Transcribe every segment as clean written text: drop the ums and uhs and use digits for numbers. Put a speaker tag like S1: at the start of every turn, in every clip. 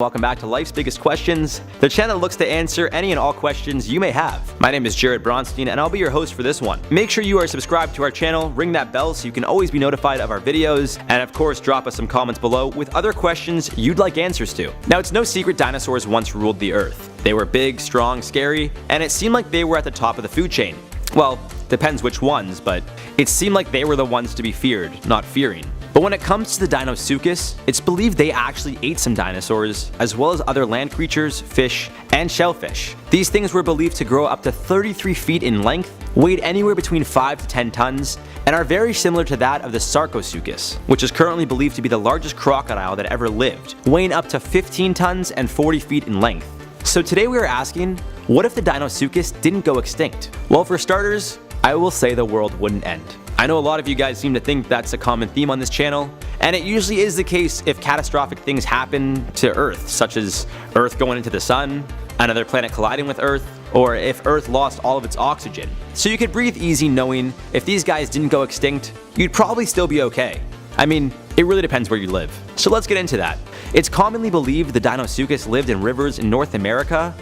S1: Welcome back to Life's Biggest Questions, the channel that looks to answer any and all questions you may have. My name is Jared Bronstein and I'll be your host for this one. Make sure you are subscribed to our channel, ring that bell so you can always be notified of our videos, and of course drop us some comments below with other questions you'd like answers to. Now, it's no secret dinosaurs once ruled the earth. They were big, strong, scary, and it seemed like they were at the top of the food chain. Well, depends which ones, but it seemed like they were the ones to be feared, not fearing. But when it comes to the Dinosuchus, it's believed they actually ate some dinosaurs, as well as other land creatures, fish, and shellfish. These things were believed to grow up to 33 feet in length, weighed anywhere between 5 to 10 tons, and are very similar to that of the Sarcosuchus, which is currently believed to be the largest crocodile that ever lived, weighing up to 15 tons and 40 feet in length. So today we are asking, what if the Dinosuchus didn't go extinct? Well, for starters, I will say the world wouldn't end. I know a lot of you guys seem to think that's a common theme on this channel, and it usually is the case if catastrophic things happen to Earth, such as Earth going into the sun, another planet colliding with Earth, or if Earth lost all of its oxygen. So you could breathe easy knowing if these guys didn't go extinct, you'd probably still be okay. I mean, it really depends where you live. So let's get into that. It's commonly believed the Dinosuchus lived in rivers in North America,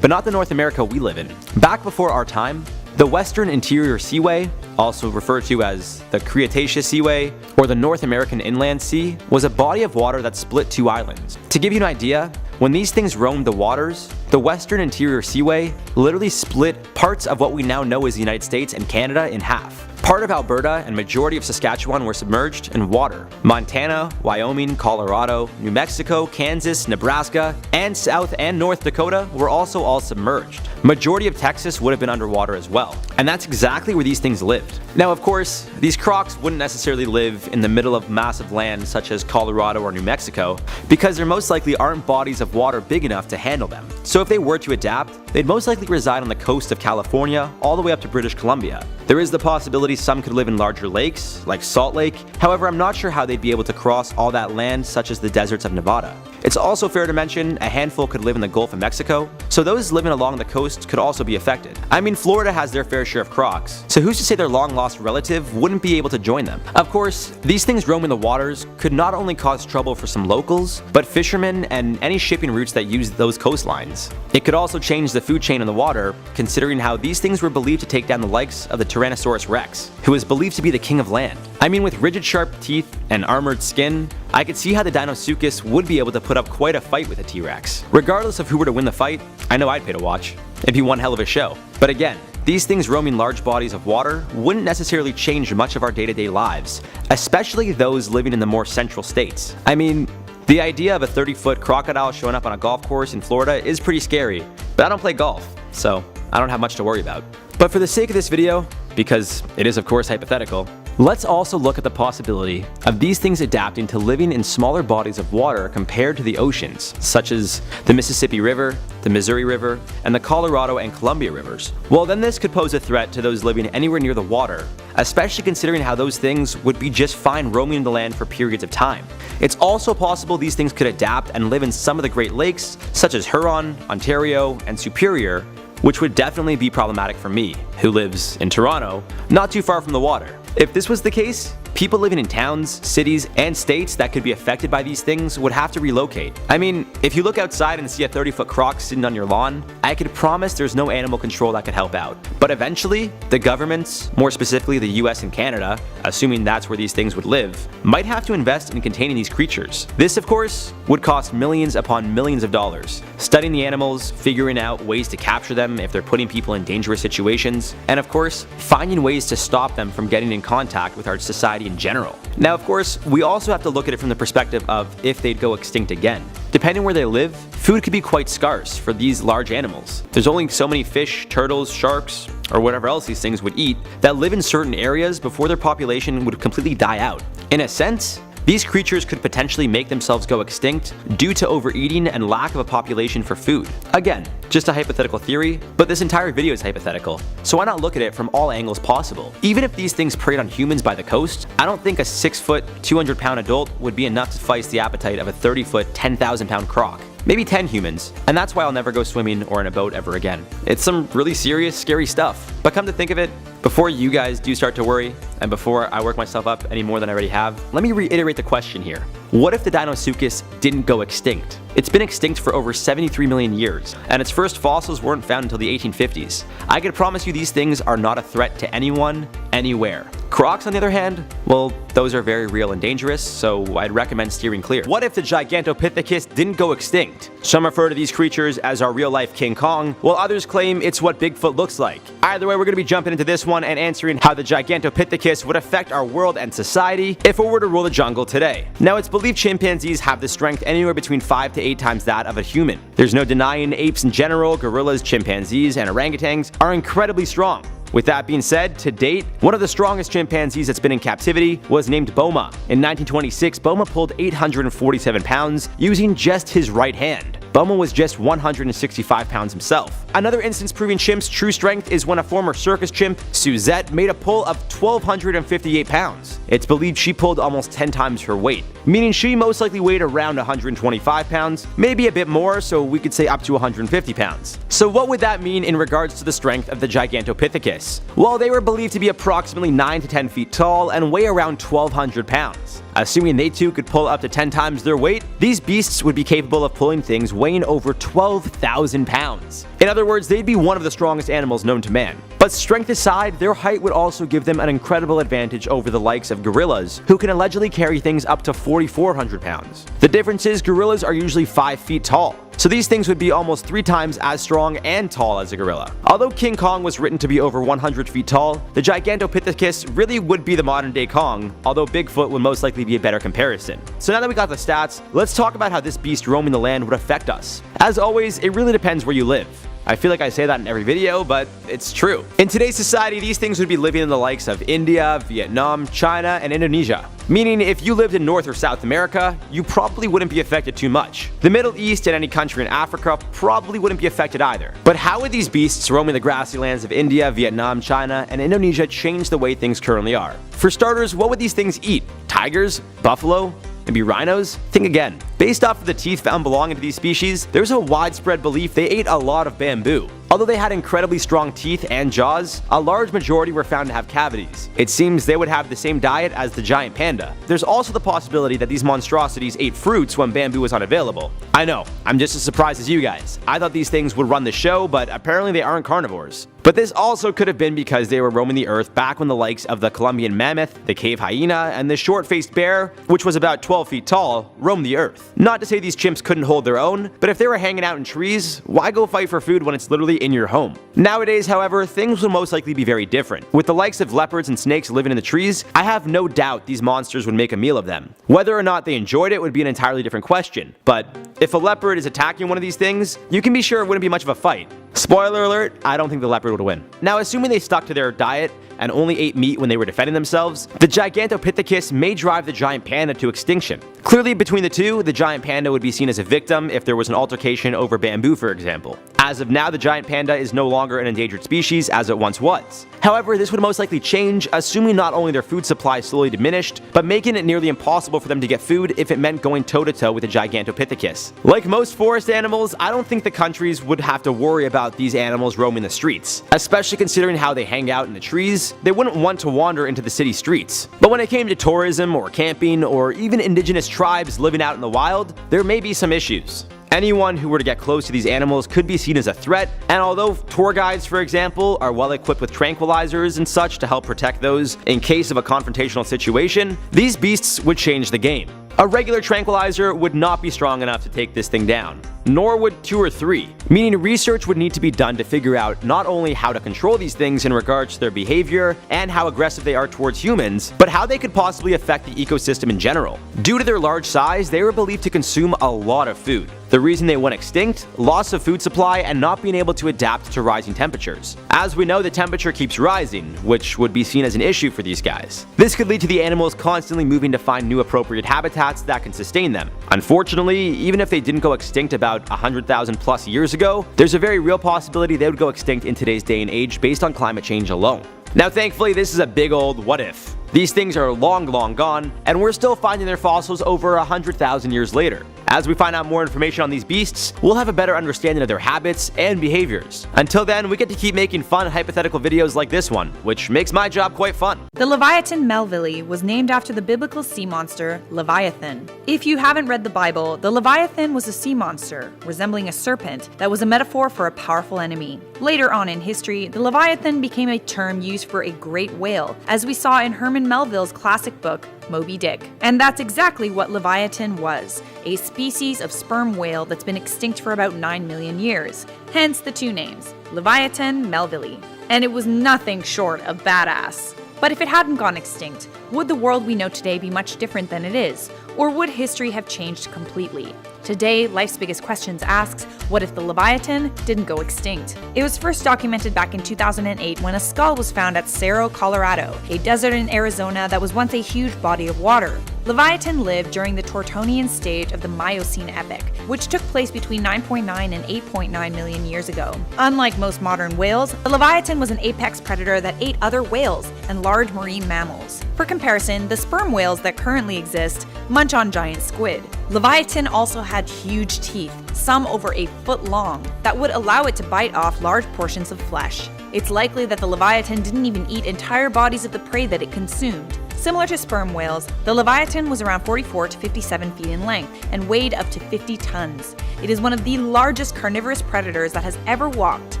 S1: but not the North America we live in. Back before our time, the Western Interior Seaway, also referred to as the Cretaceous Seaway or the North American Inland Sea, was a body of water that split two islands. To give you an idea, when these things roamed the waters, the Western Interior Seaway literally split parts of what we now know as the United States and Canada in half. Part of Alberta and majority of Saskatchewan were submerged in water. Montana, Wyoming, Colorado, New Mexico, Kansas, Nebraska, and South and North Dakota were also all submerged. Majority of Texas would have been underwater as well. And that's exactly where these things lived. Now, of course, these crocs wouldn't necessarily live in the middle of massive land such as Colorado or New Mexico, because there most likely aren't bodies of water big enough to handle them. So if they were to adapt, they'd most likely reside on the coast of California all the way up to British Columbia. There is the possibility some could live in larger lakes, like Salt Lake. However, I'm not sure how they'd be able to cross all that land, such as the deserts of Nevada. It's also fair to mention a handful could live in the Gulf of Mexico, so those living along the coast could also be affected. I mean, Florida has their fair share of crocs, so who's to say their long-lost relative wouldn't be able to join them? Of course, these things roaming the waters could not only cause trouble for some locals, but fishermen and any shipping routes that use those coastlines. It could also change the food chain in the water, considering how these things were believed to take down the likes of the Tyrannosaurus Rex, who is believed to be the king of land. I mean, with rigid sharp teeth and armored skin, I could see how the Dinosuchus would be able to put up quite a fight with a T-Rex. Regardless of who were to win the fight, I know I'd pay to watch. It'd be one hell of a show. But again, these things roaming large bodies of water wouldn't necessarily change much of our day-to-day lives, especially those living in the more central states. I mean, the idea of a 30-foot crocodile showing up on a golf course in Florida is pretty scary, but I don't play golf, so I don't have much to worry about. But for the sake of this video, because it is of course hypothetical, let's also look at the possibility of these things adapting to living in smaller bodies of water compared to the oceans, such as the Mississippi River, the Missouri River, and the Colorado and Columbia rivers. Well, then this could pose a threat to those living anywhere near the water, especially considering how those things would be just fine roaming the land for periods of time. It's also possible these things could adapt and live in some of the Great Lakes, such as Huron, Ontario, and Superior, which would definitely be problematic for me, who lives in Toronto, not too far from the water. If this was the case, people living in towns, cities, and states that could be affected by these things would have to relocate. I mean, if you look outside and see a 30-foot croc sitting on your lawn, I could promise there's no animal control that could help out. But eventually, the governments, more specifically the US and Canada, assuming that's where these things would live, might have to invest in containing these creatures. This, of course, would cost millions upon millions of dollars. Studying the animals, figuring out ways to capture them if they're putting people in dangerous situations, and of course, finding ways to stop them from getting in contact with our society in general. Now, of course, we also have to look at it from the perspective of if they'd go extinct again. Depending where they live, food could be quite scarce for these large animals. There's only so many fish, turtles, sharks, or whatever else these things would eat that live in certain areas before their population would completely die out. In a sense, these creatures could potentially make themselves go extinct due to overeating and lack of a population for food. Again, just a hypothetical theory, but this entire video is hypothetical, so why not look at it from all angles possible? Even if these things preyed on humans by the coast, I don't think a 6-foot, 200-pound adult would be enough to feist the appetite of a 30-foot, 10,000-pound croc. Maybe 10 humans, and that's why I'll never go swimming or in a boat ever again. It's some really serious, scary stuff. But come to think of it, before you guys do start to worry, and before I work myself up any more than I already have, let me reiterate the question here. What if the Dinosaurs didn't go extinct? It's been extinct for over 73 million years, and its first fossils weren't found until the 1850s. I can promise you these things are not a threat to anyone, anywhere. Crocs, on the other hand, well, those are very real and dangerous, so I'd recommend steering clear. What if the Gigantopithecus didn't go extinct? Some refer to these creatures as our real-life King Kong, while others claim it's what Bigfoot looks like. Either way, we're going to be jumping into this one and answering how the Gigantopithecus would affect our world and society if it were to rule the jungle today. Now, it's believed chimpanzees have the strength anywhere between 5 to 8 times that of a human. There's no denying apes in general, gorillas, chimpanzees, and orangutans are incredibly strong. With that being said, to date, one of the strongest chimpanzees that's been in captivity was named Boma. In 1926, Boma pulled 847 pounds using just his right hand. Boma was just 165 pounds himself. Another instance proving chimps' true strength is when a former circus chimp, Suzette, made a pull of 1,258 pounds. It's believed she pulled almost 10 times her weight, meaning she most likely weighed around 125 pounds, maybe a bit more, so we could say up to 150 pounds. So what would that mean in regards to the strength of the Gigantopithecus? Well, they were believed to be approximately 9 to 10 feet tall and weigh around 1,200 pounds. Assuming they too could pull up to 10 times their weight, these beasts would be capable of pulling things weighing over 12,000 pounds. In other words, they'd be one of the strongest animals known to man. But strength aside, their height would also give them an incredible advantage over the likes of gorillas, who can allegedly carry things up to 4,400 pounds. The difference is gorillas are usually 5 feet tall, so these things would be almost 3 times as strong and tall as a gorilla. Although King Kong was written to be over 100 feet tall, the Gigantopithecus really would be the modern day Kong, although Bigfoot would most likely be a better comparison. So now that we got the stats, let's talk about how this beast roaming the land would affect us. As always, it really depends where you live. I feel like I say that in every video, but it's true. In today's society, these things would be living in the likes of India, Vietnam, China, and Indonesia. Meaning, if you lived in North or South America, you probably wouldn't be affected too much. The Middle East and any country in Africa probably wouldn't be affected either. But how would these beasts roaming the grassy lands of India, Vietnam, China, and Indonesia change the way things currently are? For starters, what would these things eat? Tigers? Buffalo? Maybe rhinos? Think again. Based off of the teeth found belonging to these species, there's a widespread belief they ate a lot of bamboo. Although they had incredibly strong teeth and jaws, a large majority were found to have cavities. It seems they would have the same diet as the giant panda. There's also the possibility that these monstrosities ate fruits when bamboo was unavailable. I know, I'm just as surprised as you guys. I thought these things would run the show, but apparently they aren't carnivores. But this also could have been because they were roaming the earth back when the likes of the Columbian mammoth, the cave hyena, and the short-faced bear, which was about 12 feet tall, roamed the earth. Not to say these chimps couldn't hold their own, but if they were hanging out in trees, why go fight for food when it's literally in your home? Nowadays, however, things will most likely be very different. With the likes of leopards and snakes living in the trees, I have no doubt these monsters would make a meal of them. Whether or not they enjoyed it would be an entirely different question, but if a leopard is attacking one of these things, you can be sure it wouldn't be much of a fight. Spoiler alert, I don't think the leopard would win. Now, assuming they stuck to their diet and only ate meat when they were defending themselves, the Gigantopithecus may drive the giant panda to extinction. Clearly, between the two, the giant panda would be seen as a victim if there was an altercation over bamboo, for example. As of now, the giant panda is no longer an endangered species as it once was. However, this would most likely change, assuming not only their food supply slowly diminished, but making it nearly impossible for them to get food if it meant going toe-to-toe with the Gigantopithecus. Like most forest animals, I don't think the countries would have to worry about these animals roaming the streets. Especially considering how they hang out in the trees, they wouldn't want to wander into the city streets. But when it came to tourism or camping or even indigenous tribes living out in the wild, there may be some issues. Anyone who were to get close to these animals could be seen as a threat, and although tour guides, for example, are well equipped with tranquilizers and such to help protect those in case of a confrontational situation, these beasts would change the game. A regular tranquilizer would not be strong enough to take this thing down, nor would 2 or 3, meaning research would need to be done to figure out not only how to control these things in regards to their behavior and how aggressive they are towards humans, but how they could possibly affect the ecosystem in general. Due to their large size, they were believed to consume a lot of food. The reason they went extinct? Loss of food supply and not being able to adapt to rising temperatures. As we know, the temperature keeps rising, which would be seen as an issue for these guys. This could lead to the animals constantly moving to find new appropriate habitats that can sustain them. Unfortunately, even if they didn't go extinct about 100,000 plus years ago, there's a very real possibility they would go extinct in today's day and age based on climate change alone. Now, thankfully, this is a big old what if. These things are long gone, and we're still finding their fossils over 100,000 years later. As we find out more information on these beasts, we'll have a better understanding of their habits and behaviors. Until then, we get to keep making fun hypothetical videos like this one, which makes my job quite fun.
S2: The Leviathan Melville was named after the biblical sea monster Leviathan. If you haven't read the Bible, the Leviathan was a sea monster, resembling a serpent, that was a metaphor for a powerful enemy. Later on in history, the Leviathan became a term used for a great whale, as we saw in Herman Melville's classic book, Moby Dick. And that's exactly what Leviathan was, a species of sperm whale that's been extinct for about 9 million years. Hence the two names, Leviathan Melville. And it was nothing short of badass. But if it hadn't gone extinct, would the world we know today be much different than it is? Or would history have changed completely? Today, Life's Biggest Questions asks, what if the Leviathan didn't go extinct? It was first documented back in 2008 when a skull was found at Cerro, Colorado, a desert in Arizona that was once a huge body of water. Leviathan lived during the Tortonian stage of the Miocene epoch, which took place between 9.9 and 8.9 million years ago. Unlike most modern whales, the Leviathan was an apex predator that ate other whales and large marine mammals. For comparison, the sperm whales that currently exist munch on giant squid. Leviathan also had huge teeth, some over a foot long, that would allow it to bite off large portions of flesh. It's likely that the Leviathan didn't even eat entire bodies of the prey that it consumed. Similar to sperm whales, the Leviathan was around 44 to 57 feet in length and weighed up to 50 tons. It is one of the largest carnivorous predators that has ever walked,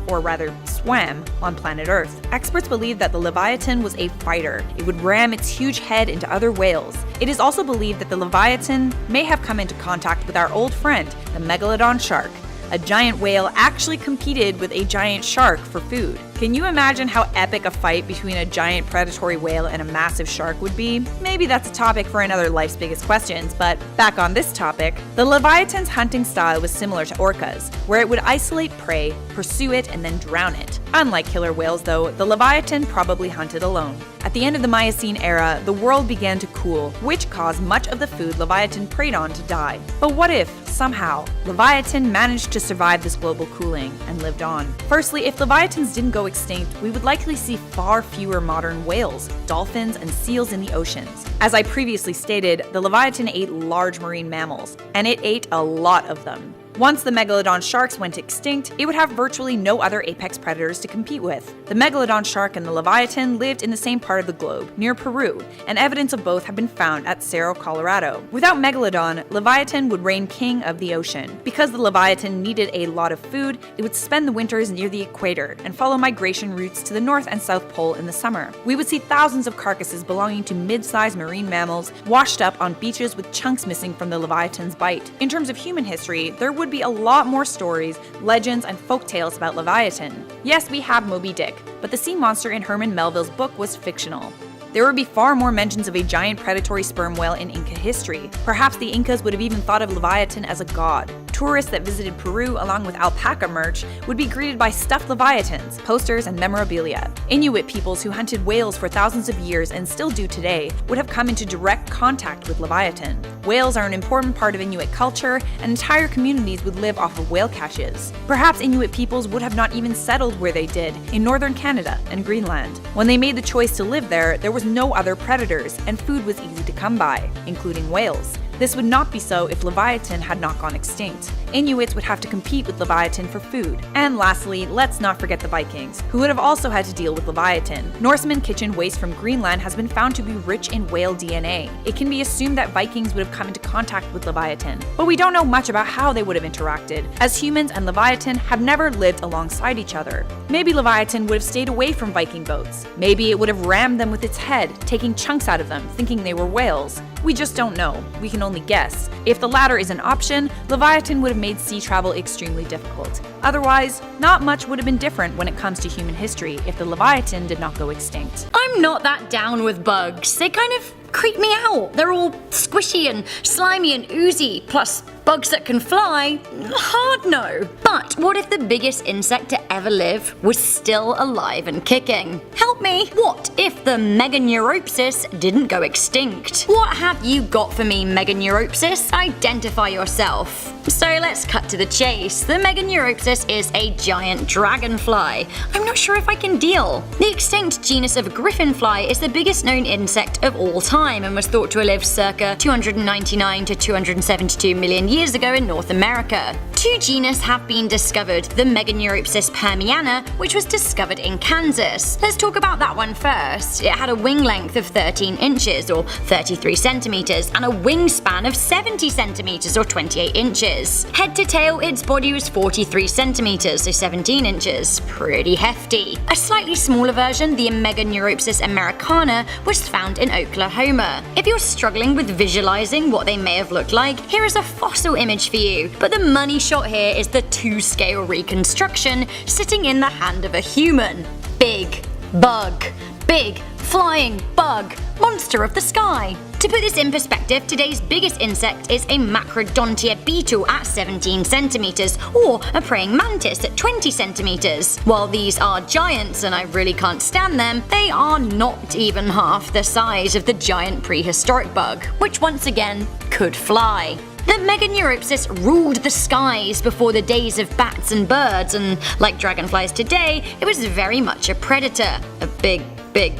S2: or rather swam, on planet Earth. Experts believe that the Leviathan was a fighter. It would ram its huge head into other whales. It is also believed that the Leviathan may have come into contact with our old friend, the megalodon shark. A giant whale actually competed with a giant shark for food. Can you imagine how epic a fight between a giant predatory whale and a massive shark would be? Maybe that's a topic for another Life's Biggest Questions, but back on this topic, the Leviathan's hunting style was similar to orcas, where it would isolate prey, pursue it, and then drown it. Unlike killer whales though, the Leviathan probably hunted alone. At the end of the Miocene era, the world began to cool, which caused much of the food Leviathan preyed on to die. But what if, somehow, Leviathan managed to survive this global cooling and lived on? Firstly, if Leviathans didn't go extinct, we would likely see far fewer modern whales, dolphins, and seals in the oceans. As I previously stated, the Leviathan ate large marine mammals, and it ate a lot of them. Once the megalodon sharks went extinct, it would have virtually no other apex predators to compete with. The megalodon shark and the Leviathan lived in the same part of the globe, near Peru, and evidence of both have been found at Cerro, Colorado. Without Megalodon, Leviathan would reign king of the ocean. Because the Leviathan needed a lot of food, it would spend the winters near the equator and follow migration routes to the North and South Pole in the summer. We would see thousands of carcasses belonging to mid-sized marine mammals washed up on beaches with chunks missing from the Leviathan's bite. In terms of human history, there would be a lot more stories, legends, and folk tales about Leviathan. Yes, we have Moby Dick, but the sea monster in Herman Melville's book was fictional. There would be far more mentions of a giant predatory sperm whale in Inca history. Perhaps the Incas would have even thought of Leviathan as a god. Tourists that visited Peru along with alpaca merch would be greeted by stuffed leviathans, posters, and memorabilia. Inuit peoples who hunted whales for thousands of years and still do today would have come into direct contact with Leviathan. Whales are an important part of Inuit culture, and entire communities would live off of whale catches. Perhaps Inuit peoples would have not even settled where they did, in northern Canada and Greenland. When they made the choice to live there was no other predators, and food was easy to come by, including whales. This would not be so if Leviathan had not gone extinct. Inuits would have to compete with Leviathan for food. And lastly, let's not forget the Vikings, who would have also had to deal with Leviathan. Norseman kitchen waste from Greenland has been found to be rich in whale DNA. It can be assumed that Vikings would have come into contact with Leviathan, but we don't know much about how they would have interacted, as humans and Leviathan have never lived alongside each other. Maybe Leviathan would have stayed away from Viking boats. Maybe it would have rammed them with its head, taking chunks out of them, thinking they were whales. We just don't know. We can only guess. If the latter is an option, Leviathan would have made sea travel extremely difficult. Otherwise, not much would have been different when it comes to human history if the Leviathan did not go extinct.
S3: I'm not that down with bugs. They kind of creep me out. They're all squishy and slimy and oozy, plus bugs that can fly? Hard no. But what if the biggest insect to ever live was still alive and kicking? Help me. What if the meganeuropsis didn't go extinct? What have you got for me, meganeuropsis? Identify yourself. So let's cut to the chase. The meganeuropsis is a giant dragonfly. I'm not sure if I can deal. The extinct genus of griffinfly is the biggest known insect of all time and was thought to have lived circa 299 to 272 million years years ago in North America. Two genus have been discovered, the meganeuropsis permiana, which was discovered in Kansas. Let's talk about that one first. It had a wing length of 13 inches or 33 centimeters and a wingspan of 70 centimeters or 28 inches. Head to tail, its body was 43 centimeters, so 17 inches. Pretty hefty. A slightly smaller version, the meganeuropsis americana, was found in Oklahoma. If you're struggling with visualizing what they may have looked like, here is a fossil image for you, but the money shot here is the 2-scale reconstruction sitting in the hand of a human. Big bug. Big flying bug. Monster of the sky. To put this in perspective, today's biggest insect is a macrodontia beetle at 17 centimeters, or a praying mantis at 20 centimeters. While these are giants and I really can't stand them, they are not even half the size of the giant prehistoric bug, which once again could fly. The meganeuropsis ruled the skies before the days of bats and birds, and like dragonflies today, it was very much a predator. A big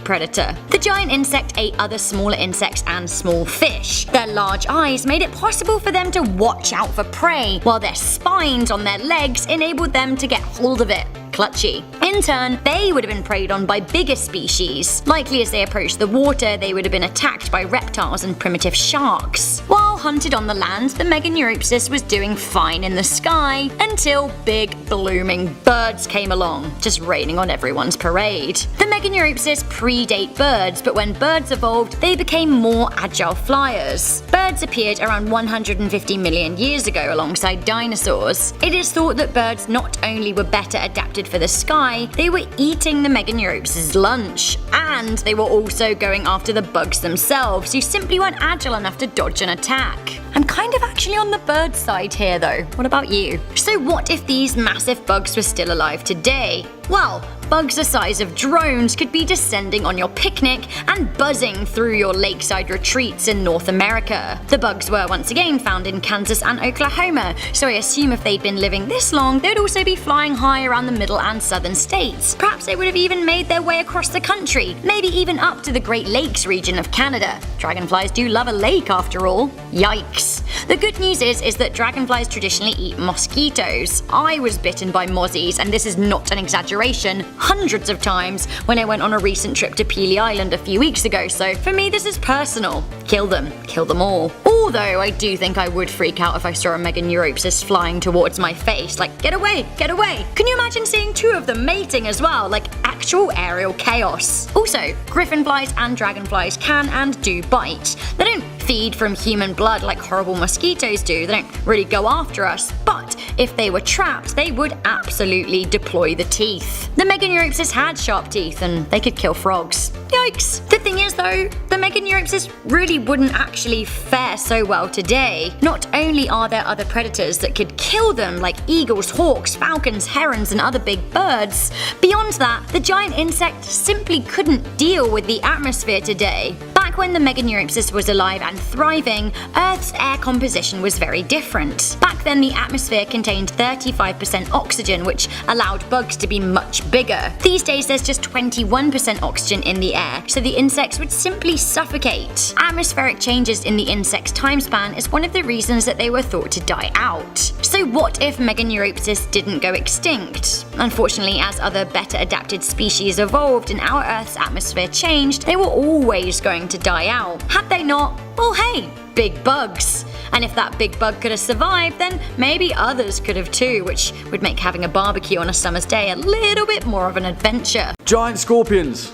S3: predator. The giant insect ate other smaller insects and small fish. Their large eyes made it possible for them to watch out for prey, while their spines on their legs enabled them to get hold of it. Clutchy. In turn, they would have been preyed on by bigger species. Likely as they approached the water, they would have been attacked by reptiles and primitive sharks. While hunted on the land, the meganeuropsis was doing fine in the sky until big blooming birds came along, just raining on everyone's parade. The meganeuropsis predate birds, but when birds evolved, they became more agile flyers. Birds appeared around 150 million years ago alongside dinosaurs. It is thought that birds not only were better adapted for the sky, they were eating the meganeuropsis' lunch, and they were also going after the bugs themselves, who simply weren't agile enough to dodge an attack. I'm kind of actually on the bird side here though. What about you? So what if these massive bugs were still alive today? Well, bugs the size of drones could be descending on your picnic and buzzing through your lakeside retreats in North America. The bugs were once again found in Kansas and Oklahoma, so I assume if they'd been living this long, they'd also be flying high around the middle and southern states. Perhaps they would have even made their way across the country, maybe even up to the Great Lakes region of Canada. Dragonflies do love a lake after all. Yikes. The good news is that dragonflies traditionally eat mosquitoes. I was bitten by mozzies, and this is not an exaggeration, hundreds of times when I went on a recent trip to Peely Island a few weeks ago, so for me this is personal. Kill them. Kill them all. Although I do think I would freak out if I saw a meganeuropsis flying towards my face, like, get away, get away. Can you imagine seeing two of them mating as well, like actual aerial chaos? Also, griffinflies and dragonflies can and do bite. They don't feed from human blood like horrible mosquitoes do, they don't really go after us, but if they were trapped, they would absolutely deploy the teeth. The meganeuropsis had sharp teeth and they could kill frogs. Yikes. The thing is though, the meganeuropsis really wouldn't actually fare so well today. Not only are there other predators that could kill them, like eagles, hawks, falcons, herons, and other big birds, beyond that, the giant insect simply couldn't deal with the atmosphere today. Back when the meganeuropsis was alive and thriving, Earth's air composition was very different. Back then, the atmosphere contained 35% oxygen, which allowed bugs to be much bigger. These days, there's just 21% oxygen in the air, so the insects would simply suffocate. Atmospheric changes in the insect's time span is one of the reasons that they were thought to die out. So what if meganeuropsis didn't go extinct? Unfortunately, as other better adapted species evolved and our Earth's atmosphere changed, they were always going to die out. Had they not, well hey, big bugs. And if that big bug could have survived, then maybe others could have too, which would make having a barbecue on a summer's day a little bit more of an adventure.
S4: Giant scorpions.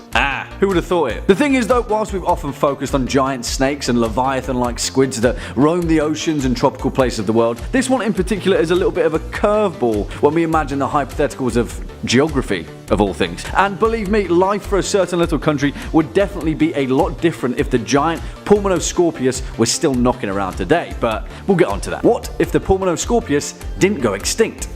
S4: Who would have thought it? The thing is though, whilst we've often focused on giant snakes and Leviathan-like squids that roam the oceans and tropical places of the world, this one in particular is a little bit of a curveball when we imagine the hypotheticals of geography, of all things. And believe me, life for a certain little country would definitely be a lot different if the giant Pulmonoscorpius was still knocking around today, but we'll get on to that. What if the Pulmonoscorpius didn't go extinct?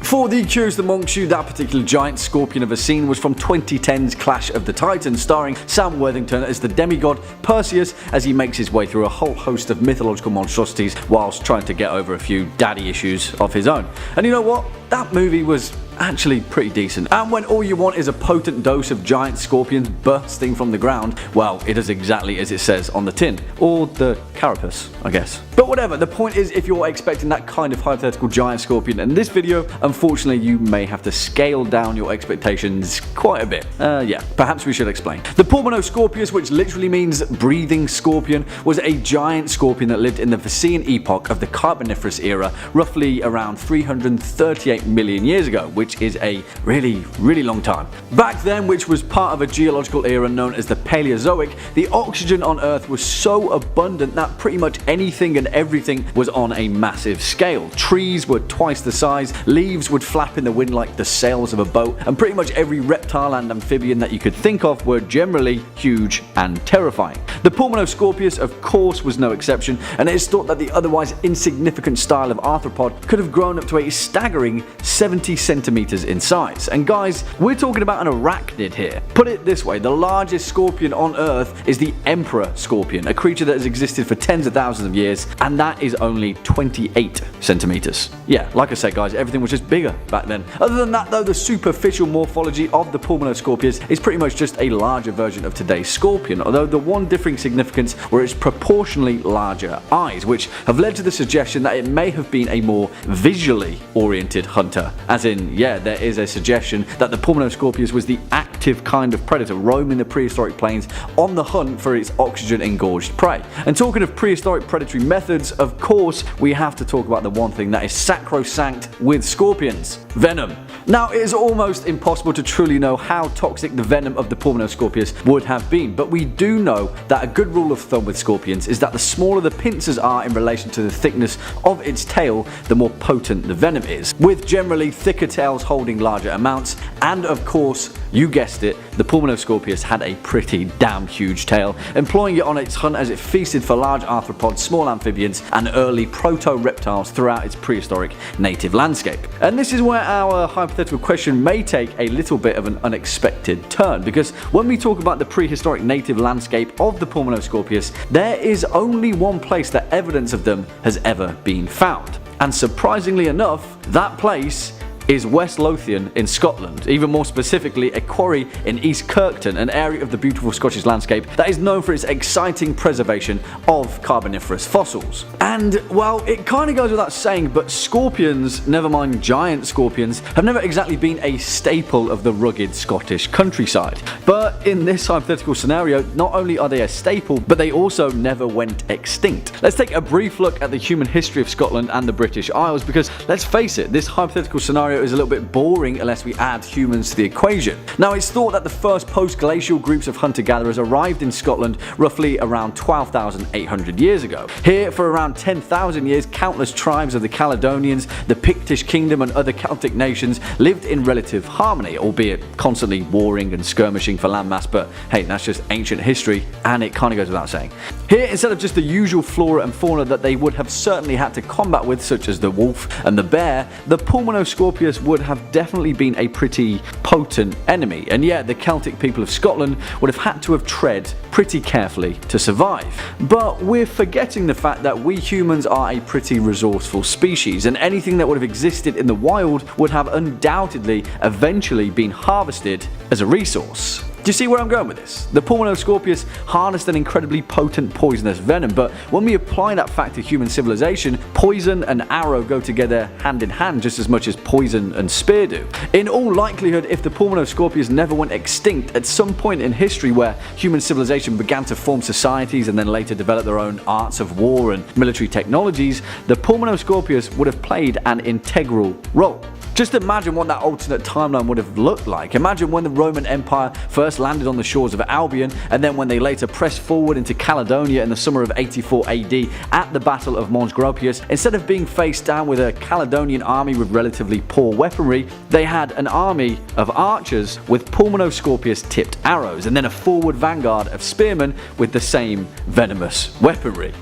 S4: For the curious amongst you, that particular giant scorpion of a scene was from 2010's Clash of the Titans, starring Sam Worthington as the demigod Perseus as he makes his way through a whole host of mythological monstrosities whilst trying to get over a few daddy issues of his own. And you know what? That movie was actually pretty decent. And when all you want is a potent dose of giant scorpions bursting from the ground, well, it is exactly as it says on the tin. Or the carapace, I guess. But whatever, the point is, if you're expecting that kind of hypothetical giant scorpion in this video, unfortunately you may have to scale down your expectations quite a bit. Yeah, perhaps we should explain. The Pulmonoscorpius, which literally means breathing scorpion, was a giant scorpion that lived in the Vacian epoch of the Carboniferous era, roughly around 338 million years ago, which is a really, really long time. Back then, which was part of a geological era known as the Paleozoic, the oxygen on Earth was so abundant that pretty much anything and everything was on a massive scale. Trees were twice the size, leaves would flap in the wind like the sails of a boat, and pretty much every reptile and amphibian that you could think of were generally huge and terrifying. The Pulmonoscorpius, of course, was no exception, and it is thought that the otherwise insignificant style of arthropod could have grown up to a staggering 70 centimeters in size. And guys, we're talking about an arachnid here. Put it this way, the largest scorpion on Earth is the emperor scorpion, a creature that has existed for tens of thousands of years, and that is only 28 centimeters. Yeah, like I said guys, everything was just bigger back then. Other than that though, the superficial morphology of the Pulmonoscorpius is pretty much just a larger version of today's scorpion, although the one differing significance were its proportionally larger eyes, which have led to the suggestion that it may have been a more visually oriented hunter. As in, yeah, there is a suggestion that the Pulmonoscorpius was the active kind of predator roaming the prehistoric plains on the hunt for its oxygen-engorged prey. And talking of prehistoric predatory methods, of course, we have to talk about the one thing that is sacrosanct with scorpions: venom. Now, it is almost impossible to truly know how toxic the venom of the Pulmonoscorpius would have been, but we do know that a good rule of thumb with scorpions is that the smaller the pincers are in relation to the thickness of its tail, the more potent the venom is, with generally thicker tails holding larger amounts. And of course, you guessed it, the Pulmonoscorpius had a pretty damn huge tail, employing it on its hunt as it feasted for large arthropods, small amphibians, and early proto-reptiles throughout its prehistoric native landscape. And this is where our hypothetical question may take a little bit of an unexpected turn, because when we talk about the prehistoric native landscape of the Pulmonoscorpius, there is only one place that evidence of them has ever been found. And surprisingly enough, that place is West Lothian in Scotland, even more specifically a quarry in East Kirkton, an area of the beautiful Scottish landscape that is known for its exciting preservation of Carboniferous fossils. And well, it kind of goes without saying, but scorpions, never mind giant scorpions, have never exactly been a staple of the rugged Scottish countryside. But in this hypothetical scenario, not only are they a staple, but they also never went extinct. Let's take a brief look at the human history of Scotland and the British Isles, because let's face it, this hypothetical scenario is a little bit boring unless we add humans to the equation. Now, it's thought that the first post-glacial groups of hunter-gatherers arrived in Scotland roughly around 12,800 years ago. Here, for around 10,000 years, countless tribes of the Caledonians, the Pictish Kingdom, and other Celtic nations lived in relative harmony, albeit constantly warring and skirmishing for landmass, but hey, that's just ancient history, and it kind of goes without saying. Here, instead of just the usual flora and fauna that they would have certainly had to combat with, such as the wolf and the bear, the Pulmonoscorpius would have definitely been a pretty potent enemy, and yet the Celtic people of Scotland would have had to have tread pretty carefully to survive. But we're forgetting the fact that we humans are a pretty resourceful species, and anything that would have existed in the wild would have undoubtedly eventually been harvested as a resource. Do you see where I'm going with this? The Pulmonoscorpius harnessed an incredibly potent poisonous venom, but when we apply that fact to human civilization, poison and arrow go together hand in hand just as much as poison and spear do. In all likelihood, if the Pulmonoscorpius never went extinct, at some point in history where human civilization began to form societies and then later develop their own arts of war and military technologies, the Pulmonoscorpius would have played an integral role. Just imagine what that alternate timeline would have looked like. Imagine when the Roman Empire first landed on the shores of Albion, and then when they later pressed forward into Caledonia in the summer of 84 AD at the Battle of Mons Gropius. Instead of being faced down with a Caledonian army with relatively poor weaponry, they had an army of archers with Pulmonoscorpius tipped arrows, and then a forward vanguard of spearmen with the same venomous weaponry.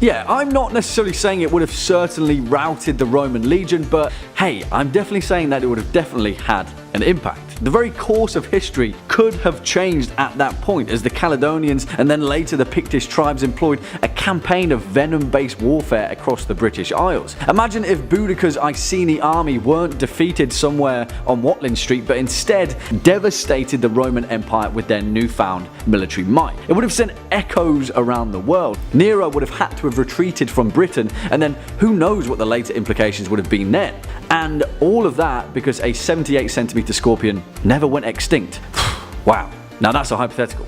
S4: Yeah, I'm not necessarily saying it would have certainly routed the Roman legion, but hey, I'm definitely saying that it would have definitely had an impact. The very course of history could have changed at that point, as the Caledonians and then later the Pictish tribes employed a campaign of venom-based warfare across the British Isles. Imagine if Boudicca's Iceni army weren't defeated somewhere on Watling Street, but instead devastated the Roman Empire with their newfound military might. It would have sent echoes around the world. Nero would have had to have retreated from Britain, and then who knows what the later implications would have been then. And all of that because a 78cm scorpion never went extinct. Wow, now that's a hypothetical.